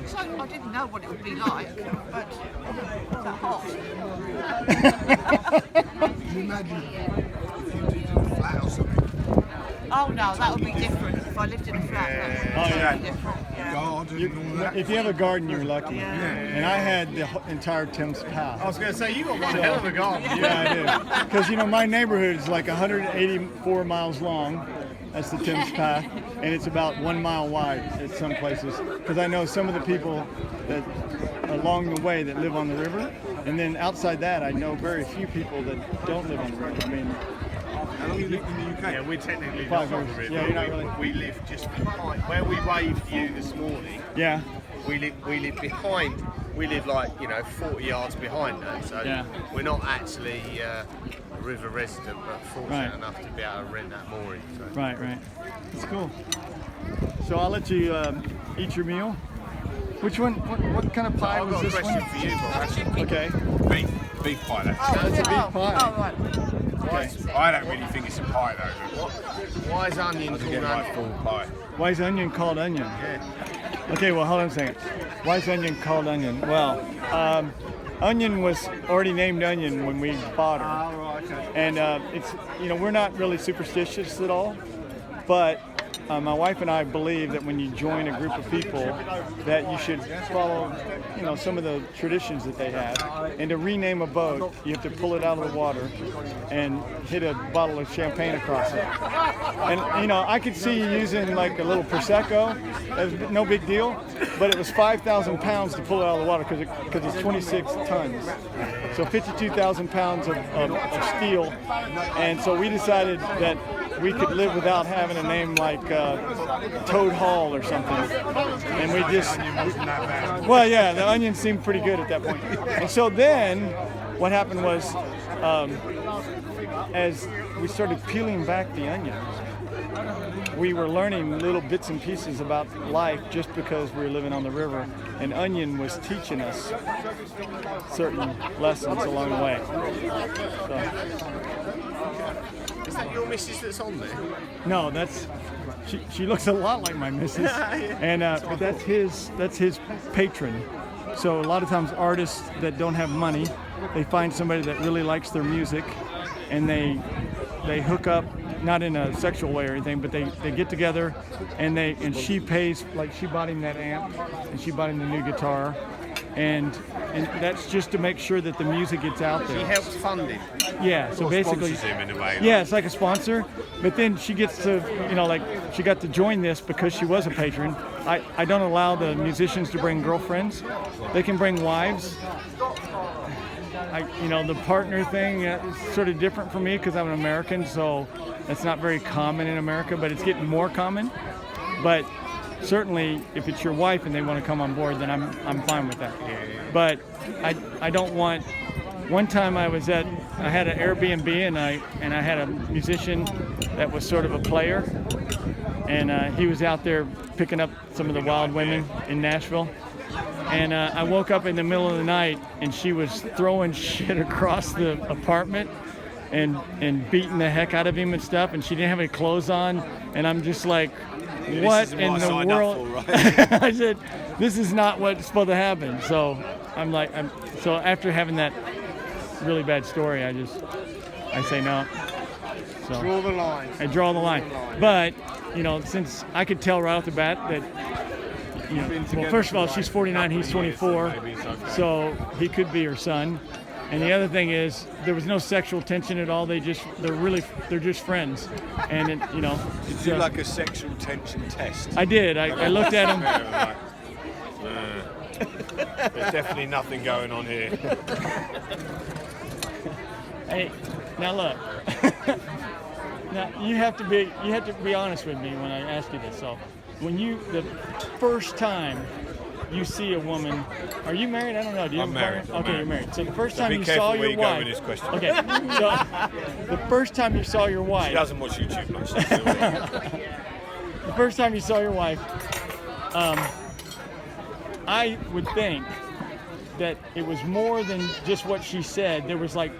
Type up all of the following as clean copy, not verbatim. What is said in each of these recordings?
So I didn't know what it would be like, but it's that hot. Can you imagine if you lived in a flat or something? Oh no, that would be different. If I lived in a flat, that would be different. Yeah. Garden and all that. If you have a garden, you're lucky. And I had the entire Thames Path. I was going to say, you got one hell of a garden. Yeah, I do. Because, you know, my neighborhood is like 184 miles long. That's the Thames Path. And it's about 1 mile wide at some places. Because I know some of the people that along the way that live on the river. And then outside that, I know very few people that don't live on the river. I mean, How long you lived in the UK? Yeah, we're technically 5 not on years. the river. Yeah, you're not really. We live just behind. Where we waved you this morning, yeah. we live behind. We live like, 40 yards behind that. So Yeah. we're not actually a river resident, but fortunate Right. enough to be able to rent that mooring. So. Right. That's cool. So I'll let you eat your meal. Which one? What kind of pie I've was got a this question one? for you, Bob. Okay. Beef pie, that's. Oh, That's a beef pie. Oh, right. I don't really think it's a pie though. Why is onion I called get like onion? full pie. Why is onion called onion? Yeah. Okay, well, hold on a second. Why is onion called onion? Well, onion was already named onion when we bought her. right, okay. And it's, we're not really superstitious at all, but my wife and I believe that when you join a group of people that you should follow, some of the traditions that they have. And to rename a boat, you have to pull it out of the water and hit a bottle of champagne across it. And, I could see you using like a little Prosecco. That's no big deal, but it was 5,000 pounds to pull it out of the water because it's 26 tons. So 52,000 pounds of steel. And so we decided that we could live without having a name like Toad Hall or something. And we just, well, yeah, the onion seemed pretty good at that point. And so then what happened was, as we started peeling back the onions, we were learning little bits and pieces about life just because we were living on the river. And onion was teaching us certain lessons along the way. Is that your missus that's on there? No, she looks a lot like my missus, and but that's his patron. So a lot of times artists that don't have money, they find somebody that really likes their music, and they hook up, not in a sexual way or anything, but they get together, and she pays, like she bought him that amp, and she bought him the new guitar, and that's just to make sure that the music gets out there. She helps fund it. Yeah, so basically, Sponsors him in a way. yeah, it's like a sponsor, but then she gets to, like she got to join this because she was a patron. I don't allow the musicians to bring girlfriends. They can bring wives. The partner thing is sort of different for me because I'm an American, so that's not very common in America, but it's getting more common. But certainly, if it's your wife and they want to come on board, then I'm fine with that. But I don't want. One time I had an Airbnb and I had a musician that was sort of a player, and he was out there picking up some of the wild women in Nashville. And I woke up in the middle of the night and she was throwing shit across the apartment and beating the heck out of him and stuff, and she didn't have any clothes on, and I'm just like, what in the world? Right? I said, this is not what's supposed to happen. So so after having that really bad story, I say no. So Draw the line. I draw the line. But, since I could tell right off the bat that, well, first of all, she's 49, he's 24, so he could be her son. And the other thing is, there was no sexual tension at all. They're just friends. And Did you like a sexual tension test? I did. I looked at him. There's definitely nothing going on here. Hey, now look. Now you have to be honest with me when I ask you this. So, the first time you see a woman, are you married? I don't know. Do you I'm have a married. partner? Okay, you're married. So the first time Be you careful saw where your you go wife. with this question. Okay. So the first time you saw your wife. She doesn't watch YouTube much. The first time you saw your wife, I would think that it was more than just what she said. There was like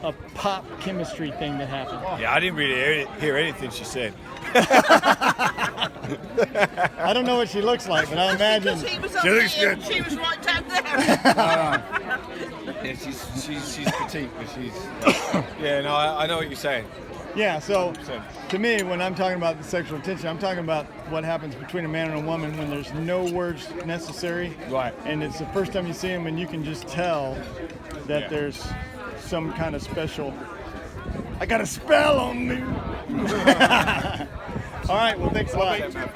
a pop chemistry thing that happened. Yeah, I didn't really hear anything she said. I don't know what she looks like, but I imagine. Because he was up She looks there, good. she was right down there. Yeah, she's petite, but she's. Yeah, no, I know what you're saying. Yeah, so 100%. to me, when I'm talking about the sexual tension, I'm talking about what happens between a man and a woman when there's no words necessary. Right. And it's the first time you see them, and you can just tell that Yeah. there's some kind of special. I got a spell on me. All right, well, thanks a lot. Man.